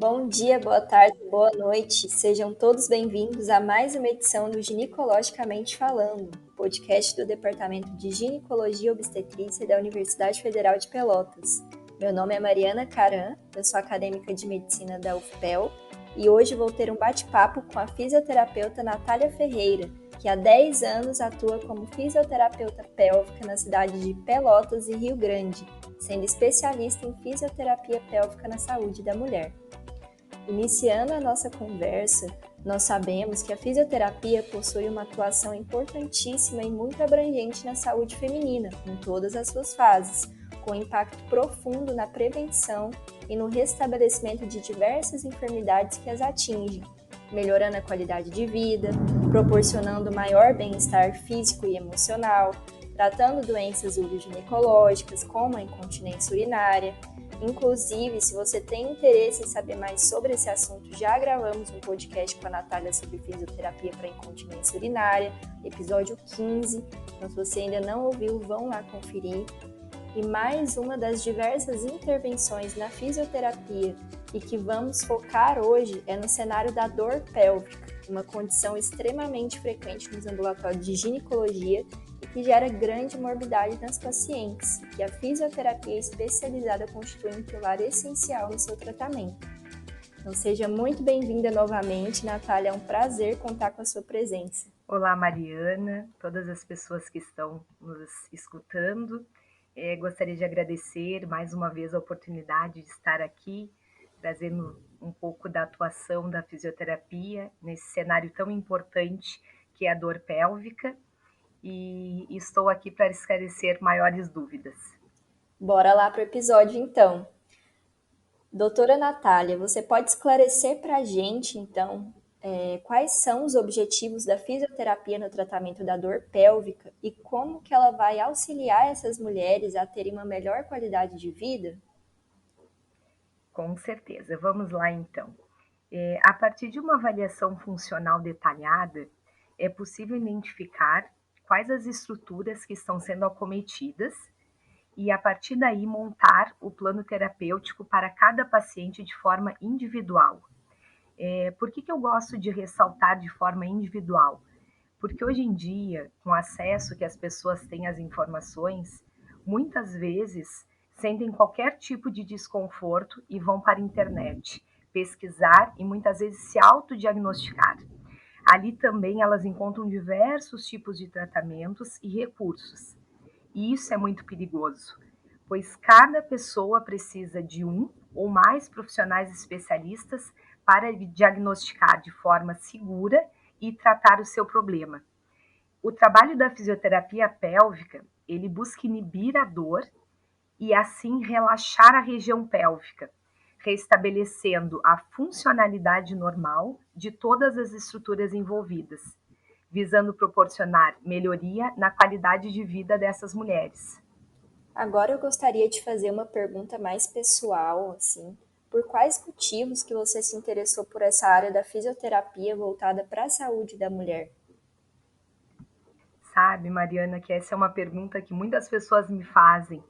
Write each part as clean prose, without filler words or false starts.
Bom dia, boa tarde, boa noite. Sejam todos bem-vindos a mais uma edição do Ginecologicamente Falando, podcast do Departamento de Ginecologia e Obstetrícia da Universidade Federal de Pelotas. Meu nome é Mariana Caran, eu sou acadêmica de medicina da UFPEL e hoje vou ter um bate-papo com a fisioterapeuta Natália Ferreira, que há 10 anos atua como fisioterapeuta pélvica na cidade de Pelotas e Rio Grande, sendo especialista em fisioterapia pélvica na saúde da mulher. Iniciando a nossa conversa, nós sabemos que a fisioterapia possui uma atuação importantíssima e muito abrangente na saúde feminina, em todas as suas fases, com impacto profundo na prevenção e no restabelecimento de diversas enfermidades que as atingem, melhorando a qualidade de vida, proporcionando maior bem-estar físico e emocional, tratando doenças uroginecológicas como a incontinência urinária. Inclusive, se você tem interesse em saber mais sobre esse assunto, já gravamos um podcast com a Natália sobre fisioterapia para incontinência urinária, episódio 15. Então, se você ainda não ouviu, vão lá conferir. E mais uma das diversas intervenções na fisioterapia e que vamos focar hoje é no cenário da dor pélvica, uma condição extremamente frequente nos ambulatórios de ginecologia e que gera grande morbidade nas pacientes, que a fisioterapia especializada constitui um pilar essencial no seu tratamento. Então seja muito bem-vinda novamente, Natália, é um prazer contar com a sua presença. Olá, Mariana, todas as pessoas que estão nos escutando. Gostaria de agradecer mais uma vez a oportunidade de estar aqui, trazendo um pouco da atuação da fisioterapia nesse cenário tão importante que é a dor pélvica, e estou aqui para esclarecer maiores dúvidas. Bora lá para o episódio, então. Doutora Natália, você pode esclarecer para a gente, então, quais são os objetivos da fisioterapia no tratamento da dor pélvica e como que ela vai auxiliar essas mulheres a terem uma melhor qualidade de vida? Com certeza, vamos lá então. A partir de uma avaliação funcional detalhada, é possível identificar quais as estruturas que estão sendo acometidas e, a partir daí, montar o plano terapêutico para cada paciente de forma individual. Por que eu gosto de ressaltar de forma individual? Porque hoje em dia, com o acesso que as pessoas têm às informações, muitas vezes sentem qualquer tipo de desconforto e vão para a internet pesquisar e muitas vezes se autodiagnosticar. Ali também elas encontram diversos tipos de tratamentos e recursos. E isso é muito perigoso, pois cada pessoa precisa de um ou mais profissionais especialistas para diagnosticar de forma segura e tratar o seu problema. O trabalho da fisioterapia pélvica, ele busca inibir a dor e assim relaxar a região pélvica, restabelecendo a funcionalidade normal de todas as estruturas envolvidas, visando proporcionar melhoria na qualidade de vida dessas mulheres. Agora eu gostaria de fazer uma pergunta mais pessoal, assim, por quais motivos que você se interessou por essa área da fisioterapia voltada para a saúde da mulher? Sabe, Mariana, que essa é uma pergunta que muitas pessoas me fazem,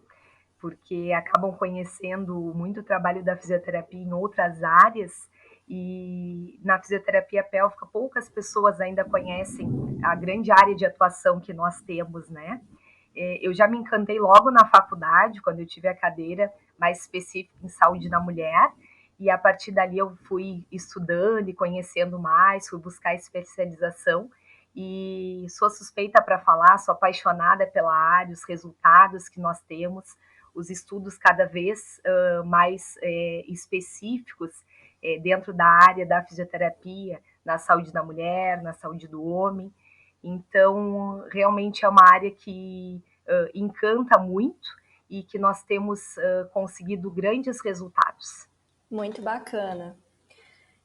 porque acabam conhecendo muito o trabalho da fisioterapia em outras áreas, e na fisioterapia pélvica poucas pessoas ainda conhecem a grande área de atuação que nós temos, né? Eu já me encantei logo na faculdade, quando eu tive a cadeira mais específica em saúde da mulher, e a partir dali eu fui estudando e conhecendo mais, fui buscar especialização, e sou suspeita para falar, sou apaixonada pela área, os resultados que nós temos, os estudos cada vez mais específicos dentro da área da fisioterapia, na saúde da mulher, na saúde do homem. Então, realmente é uma área que encanta muito e que nós temos conseguido grandes resultados. Muito bacana.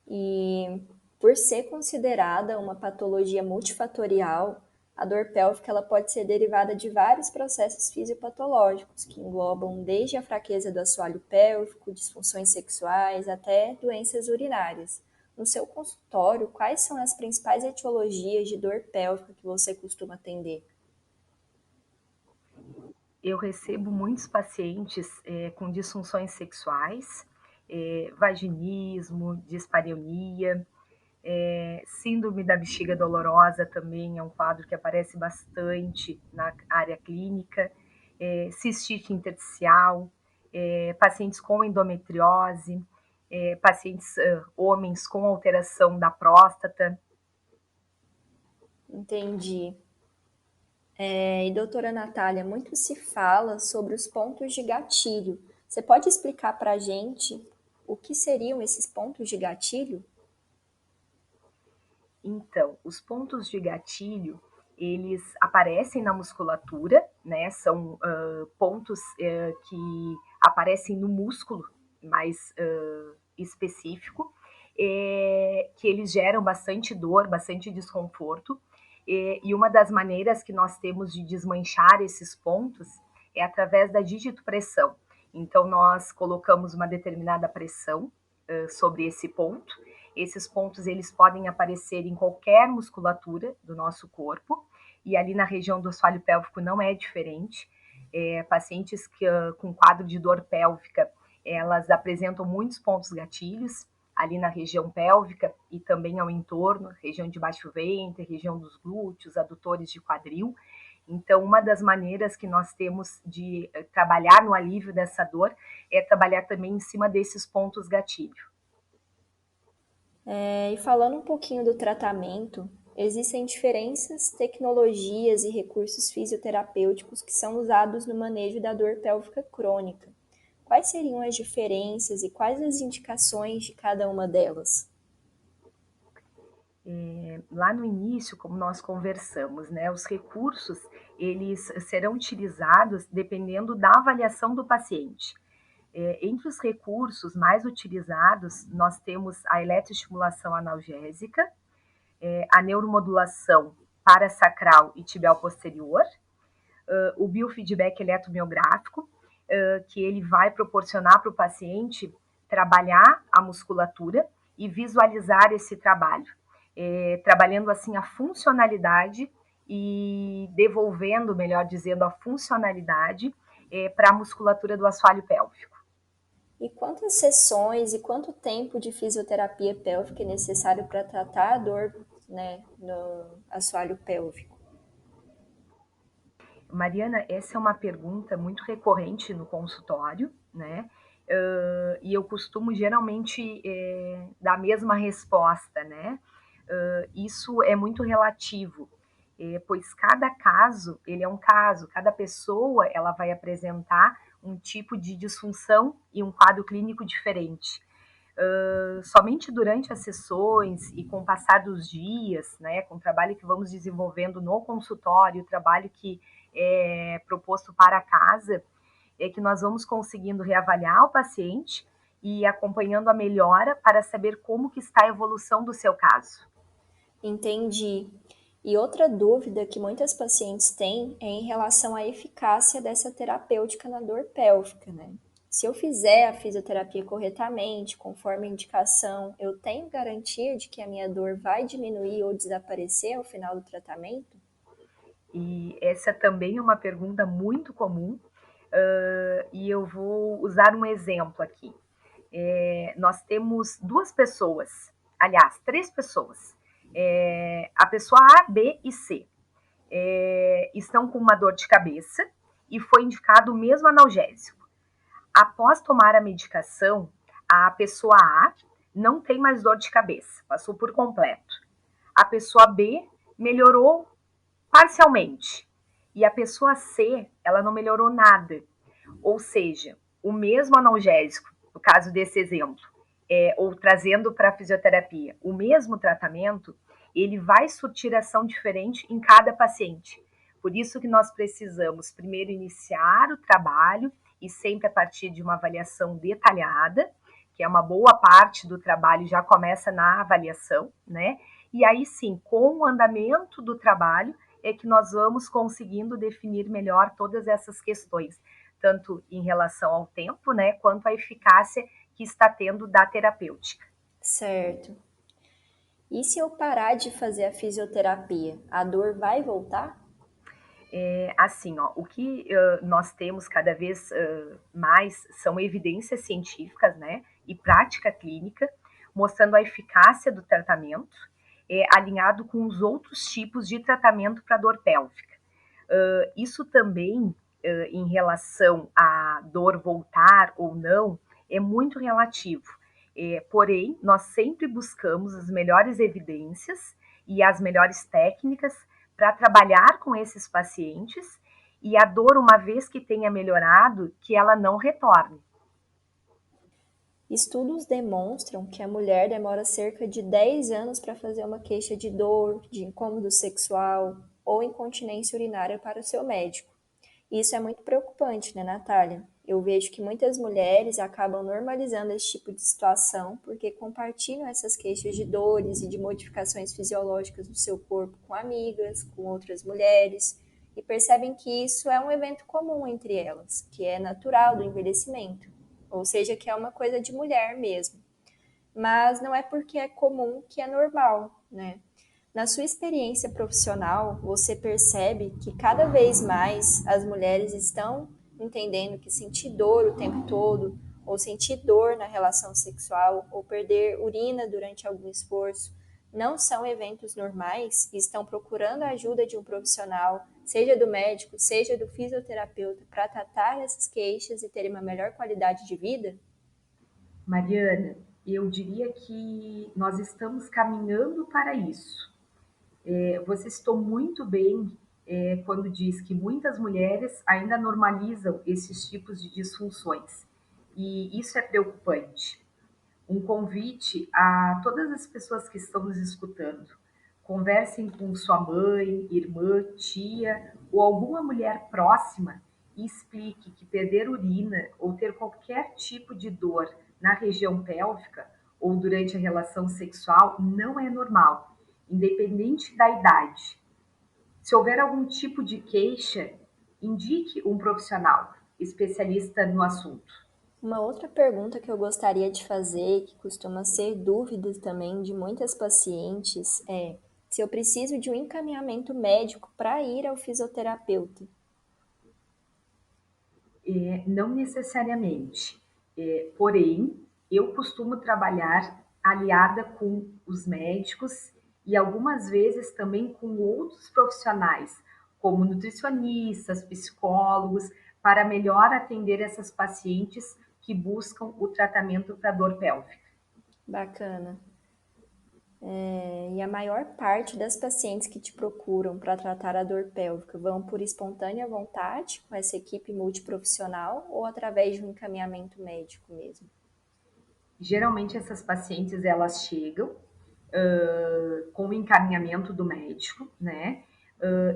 E por ser considerada uma patologia multifatorial, a dor pélvica ela pode ser derivada de vários processos fisiopatológicos, que englobam desde a fraqueza do assoalho pélvico, disfunções sexuais, até doenças urinárias. No seu consultório, quais são as principais etiologias de dor pélvica que você costuma atender? Eu recebo muitos pacientes com disfunções sexuais vaginismo, dispareunia, síndrome da bexiga dolorosa também é um quadro que aparece bastante na área clínica, cistite intersticial, pacientes com endometriose, pacientes homens com alteração da próstata. Entendi. E doutora Natália, muito se fala sobre os pontos de gatilho. Você pode explicar para a gente o que seriam esses pontos de gatilho? Então, os pontos de gatilho, eles aparecem na musculatura, né? São pontos que aparecem no músculo mais específico, que eles geram bastante dor, bastante desconforto. E uma das maneiras que nós temos de desmanchar esses pontos é através da digitopressão. Então, nós colocamos uma determinada pressão sobre esse ponto. Esses pontos eles podem aparecer em qualquer musculatura do nosso corpo, e ali na região do assoalho pélvico não é diferente. Pacientes com quadro de dor pélvica, elas apresentam muitos pontos gatilhos ali na região pélvica e também ao entorno, região de baixo ventre, região dos glúteos, adutores de quadril. Então, uma das maneiras que nós temos de trabalhar no alívio dessa dor é trabalhar também em cima desses pontos gatilho. E falando um pouquinho do tratamento, existem diferentes tecnologias e recursos fisioterapêuticos que são usados no manejo da dor pélvica crônica. Quais seriam as diferenças e quais as indicações de cada uma delas? Lá no início, como nós conversamos, né, os recursos eles serão utilizados dependendo da avaliação do paciente. Entre os recursos mais utilizados, nós temos a eletroestimulação analgésica, a neuromodulação parasacral e tibial posterior, o biofeedback eletromiográfico, que ele vai proporcionar para o paciente trabalhar a musculatura e visualizar esse trabalho, trabalhando assim a funcionalidade e devolvendo, melhor dizendo, a funcionalidade para a musculatura do assoalho pélvico. E quantas sessões e quanto tempo de fisioterapia pélvica é necessário para tratar a dor, né, no assoalho pélvico? Mariana, essa é uma pergunta muito recorrente no consultório, né? E eu costumo geralmente dar a mesma resposta, né? Isso é muito relativo, pois cada caso, ele é um caso, cada pessoa, ela vai apresentar um tipo de disfunção e um quadro clínico diferente. Somente durante as sessões e com o passar dos dias, né, com o trabalho que vamos desenvolvendo no consultório, o trabalho que é proposto para a casa, é que nós vamos conseguindo reavaliar o paciente e acompanhando a melhora para saber como que está a evolução do seu caso. Entendi. E outra dúvida que muitas pacientes têm é em relação à eficácia dessa terapêutica na dor pélvica, né? Se eu fizer a fisioterapia corretamente, conforme a indicação, eu tenho garantia de que a minha dor vai diminuir ou desaparecer ao final do tratamento? E essa também é uma pergunta muito comum, e eu vou usar um exemplo aqui. Nós temos duas pessoas, aliás, três pessoas. A pessoa A, B e C estão com uma dor de cabeça e foi indicado o mesmo analgésico. Após tomar a medicação, a pessoa A não tem mais dor de cabeça, passou por completo. A pessoa B melhorou parcialmente. E a pessoa C, ela não melhorou nada. Ou seja, o mesmo analgésico, no caso desse exemplo, ou trazendo para a fisioterapia, o mesmo tratamento, ele vai surtir ação diferente em cada paciente. Por isso que nós precisamos primeiro iniciar o trabalho e sempre a partir de uma avaliação detalhada, que é uma boa parte do trabalho já começa na avaliação, né? E aí sim, com o andamento do trabalho, é que nós vamos conseguindo definir melhor todas essas questões, tanto em relação ao tempo, né, quanto à eficácia que está tendo da terapêutica. Certo. E se eu parar de fazer a fisioterapia, a dor vai voltar? Assim, ó, o que nós temos cada vez mais são evidências científicas, né, e prática clínica, mostrando a eficácia do tratamento, alinhado com os outros tipos de tratamento para dor pélvica. Isso também, em relação à dor voltar ou não, é muito relativo. Porém, nós sempre buscamos as melhores evidências e as melhores técnicas para trabalhar com esses pacientes e a dor, uma vez que tenha melhorado, que ela não retorne. Estudos demonstram que a mulher demora cerca de 10 anos para fazer uma queixa de dor, de incômodo sexual ou incontinência urinária para o seu médico. Isso é muito preocupante, né, Natália? Eu vejo que muitas mulheres acabam normalizando esse tipo de situação porque compartilham essas queixas de dores e de modificações fisiológicas do seu corpo com amigas, com outras mulheres, e percebem que isso é um evento comum entre elas, que é natural do envelhecimento, ou seja, que é uma coisa de mulher mesmo. Mas não é porque é comum que é normal, né? Na sua experiência profissional, você percebe que cada vez mais as mulheres estão entendendo que sentir dor o tempo todo, ou sentir dor na relação sexual, ou perder urina durante algum esforço, não são eventos normais e estão procurando a ajuda de um profissional, seja do médico, seja do fisioterapeuta, para tratar essas queixas e terem uma melhor qualidade de vida? Mariana, eu diria que nós estamos caminhando para isso. Você citou muito bem quando diz que muitas mulheres ainda normalizam esses tipos de disfunções. E isso é preocupante. Um convite a todas as pessoas que estão nos escutando. Conversem com sua mãe, irmã, tia ou alguma mulher próxima e explique que perder urina ou ter qualquer tipo de dor na região pélvica ou durante a relação sexual não é normal, independente da idade. Se houver algum tipo de queixa, indique um profissional especialista no assunto. Uma outra pergunta que eu gostaria de fazer, que costuma ser dúvida também de muitas pacientes, é se eu preciso de um encaminhamento médico para ir ao fisioterapeuta. Não necessariamente. Porém, eu costumo trabalhar aliada com os médicos e algumas vezes também com outros profissionais, como nutricionistas, psicólogos, para melhor atender essas pacientes que buscam o tratamento para dor pélvica. Bacana. E a maior parte das pacientes que te procuram para tratar a dor pélvica vão por espontânea vontade, com essa equipe multiprofissional, ou através de um encaminhamento médico mesmo? Geralmente essas pacientes elas chegam com o encaminhamento do médico, né?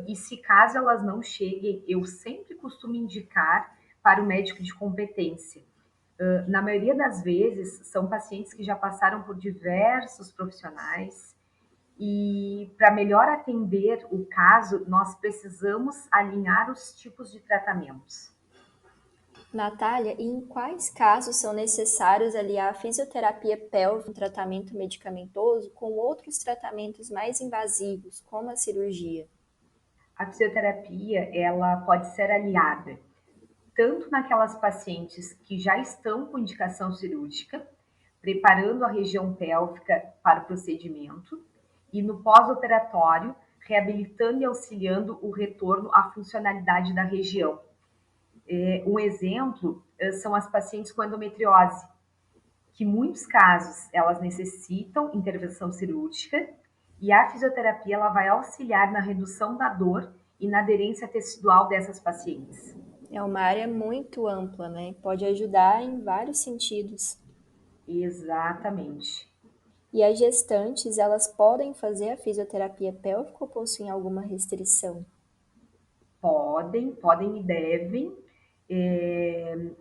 E se caso elas não cheguem, eu sempre costumo indicar para o médico de competência. Na maioria das vezes, são pacientes que já passaram por diversos profissionais e para melhor atender o caso, nós precisamos alinhar os tipos de tratamentos. Natália, e em quais casos são necessários aliar a fisioterapia pélvica, um tratamento medicamentoso, com outros tratamentos mais invasivos, como a cirurgia? A fisioterapia, ela pode ser aliada tanto naquelas pacientes que já estão com indicação cirúrgica, preparando a região pélvica para o procedimento, e no pós-operatório, reabilitando e auxiliando o retorno à funcionalidade da região. Um exemplo são as pacientes com endometriose, que em muitos casos elas necessitam intervenção cirúrgica e a fisioterapia ela vai auxiliar na redução da dor e na aderência tecidual dessas pacientes. É uma área muito ampla, né? Pode ajudar em vários sentidos. Exatamente. E as gestantes, elas podem fazer a fisioterapia pélvica ou possuem alguma restrição? Podem e devem.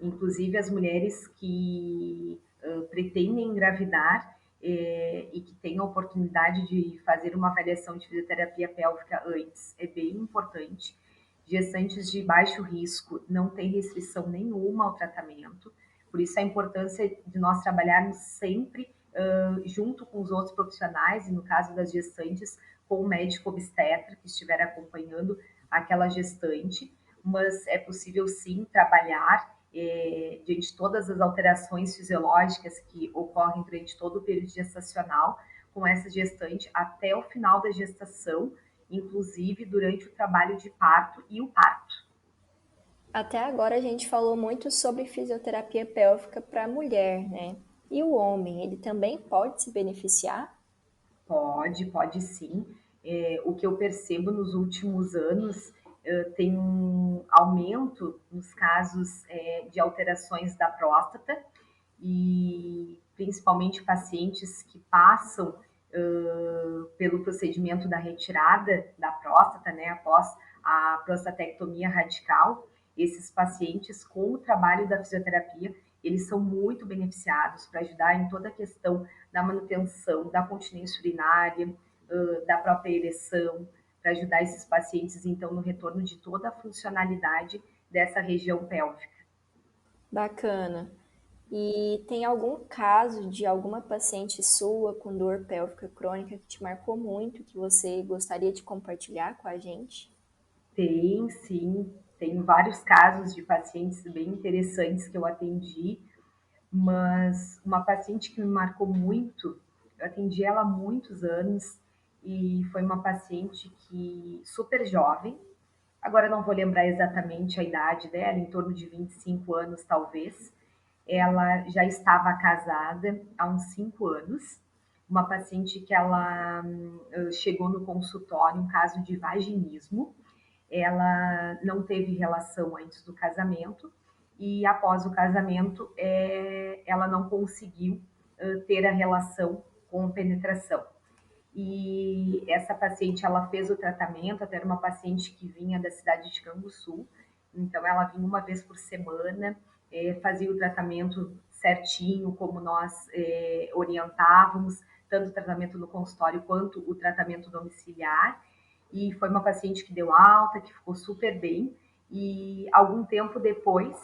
Inclusive as mulheres que pretendem engravidar e que têm a oportunidade de fazer uma avaliação de fisioterapia pélvica antes, é bem importante. Gestantes de baixo risco não têm restrição nenhuma ao tratamento, por isso a importância de nós trabalharmos sempre junto com os outros profissionais, e no caso das gestantes, com o médico obstetra que estiver acompanhando aquela gestante, mas é possível sim trabalhar diante de todas as alterações fisiológicas que ocorrem durante todo o período gestacional com essa gestante até o final da gestação, inclusive durante o trabalho de parto e o parto. Até agora a gente falou muito sobre fisioterapia pélvica para a mulher, né? E o homem, ele também pode se beneficiar? Pode sim. O que eu percebo nos últimos anos tem um aumento nos casos de alterações da próstata e principalmente pacientes que passam pelo procedimento da retirada da próstata, né, após a prostatectomia radical. Esses pacientes, com o trabalho da fisioterapia, eles são muito beneficiados para ajudar em toda a questão da manutenção da continência urinária, da própria ereção, para ajudar esses pacientes, então, no retorno de toda a funcionalidade dessa região pélvica. Bacana. E tem algum caso de alguma paciente sua com dor pélvica crônica que te marcou muito, que você gostaria de compartilhar com a gente? Tem, sim. Tem vários casos de pacientes bem interessantes que eu atendi, mas uma paciente que me marcou muito, eu atendi ela há muitos anos e foi uma paciente que super jovem, agora eu não vou lembrar exatamente a idade dela, em torno de 25 anos talvez. Ela já estava casada há uns 5 anos. Uma paciente que ela chegou no consultório, um caso de vaginismo. Ela não teve relação antes do casamento e após o casamento ela não conseguiu ter a relação com penetração. E essa paciente, ela fez o tratamento, até era uma paciente que vinha da cidade de Canguçu, então ela vinha uma vez por semana, fazia o tratamento certinho, como nós orientávamos, tanto o tratamento no consultório quanto o tratamento domiciliar, e foi uma paciente que deu alta, que ficou super bem, e algum tempo depois,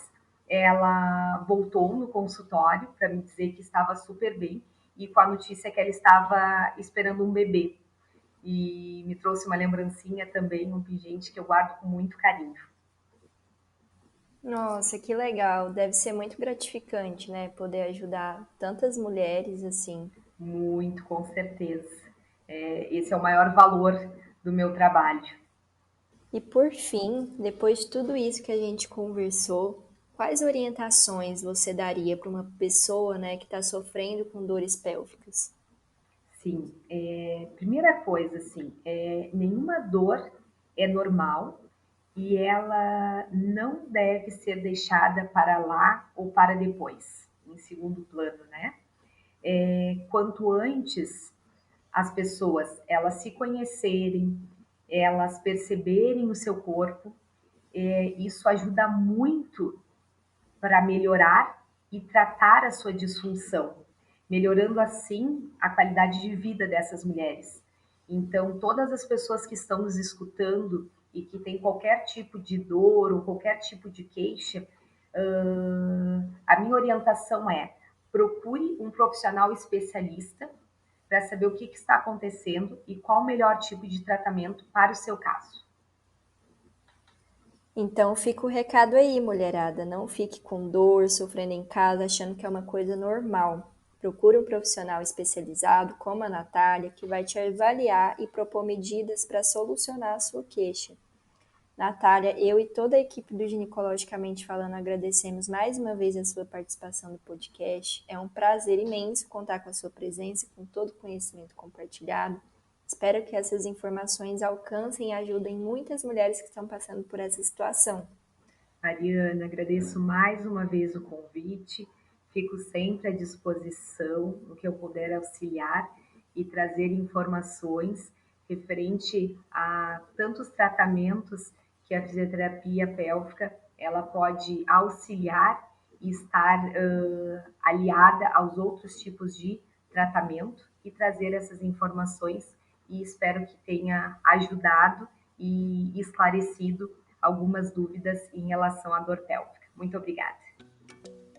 ela voltou no consultório para me dizer que estava super bem, e com a notícia que ela estava esperando um bebê. E me trouxe uma lembrancinha também, um pingente que eu guardo com muito carinho. Nossa, que legal. Deve ser muito gratificante, né? Poder ajudar tantas mulheres assim. Muito, com certeza. Esse é o maior valor do meu trabalho. E por fim, depois de tudo isso que a gente conversou, quais orientações você daria para uma pessoa, né, que está sofrendo com dores pélvicas? Sim, primeira coisa, assim, nenhuma dor é normal e ela não deve ser deixada para lá ou para depois, em segundo plano, né? Quanto antes as pessoas elas se conhecerem, elas perceberem o seu corpo, isso ajuda muito para melhorar e tratar a sua disfunção, melhorando assim a qualidade de vida dessas mulheres. Então, todas as pessoas que estão nos escutando e que têm qualquer tipo de dor ou qualquer tipo de queixa, a minha orientação é: procure um profissional especialista para saber o que está acontecendo e qual o melhor tipo de tratamento para o seu caso. Então fica o recado aí, mulherada. Não fique com dor, sofrendo em casa, achando que é uma coisa normal. Procure um profissional especializado, como a Natália, que vai te avaliar e propor medidas para solucionar a sua queixa. Natália, eu e toda a equipe do Ginecologicamente Falando agradecemos mais uma vez a sua participação no podcast. É um prazer imenso contar com a sua presença, com todo o conhecimento compartilhado. Espero que essas informações alcancem e ajudem muitas mulheres que estão passando por essa situação. Mariana, agradeço mais uma vez o convite, fico sempre à disposição no que eu puder auxiliar e trazer informações referente a tantos tratamentos que a fisioterapia pélvica ela pode auxiliar e estar aliada aos outros tipos de tratamento e trazer essas informações e espero que tenha ajudado e esclarecido algumas dúvidas em relação à dor pélvica. Muito obrigada.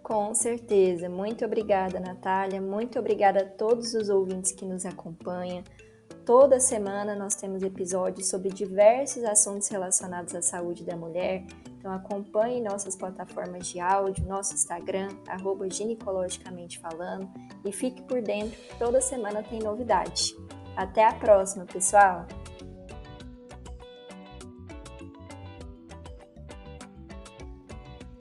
Com certeza. Muito obrigada, Natália. Muito obrigada a todos os ouvintes que nos acompanham. Toda semana nós temos episódios sobre diversos assuntos relacionados à saúde da mulher. Então acompanhe nossas plataformas de áudio, nosso Instagram, @ginecologicamente falando, e fique por dentro, toda semana tem novidade. Até a próxima, pessoal!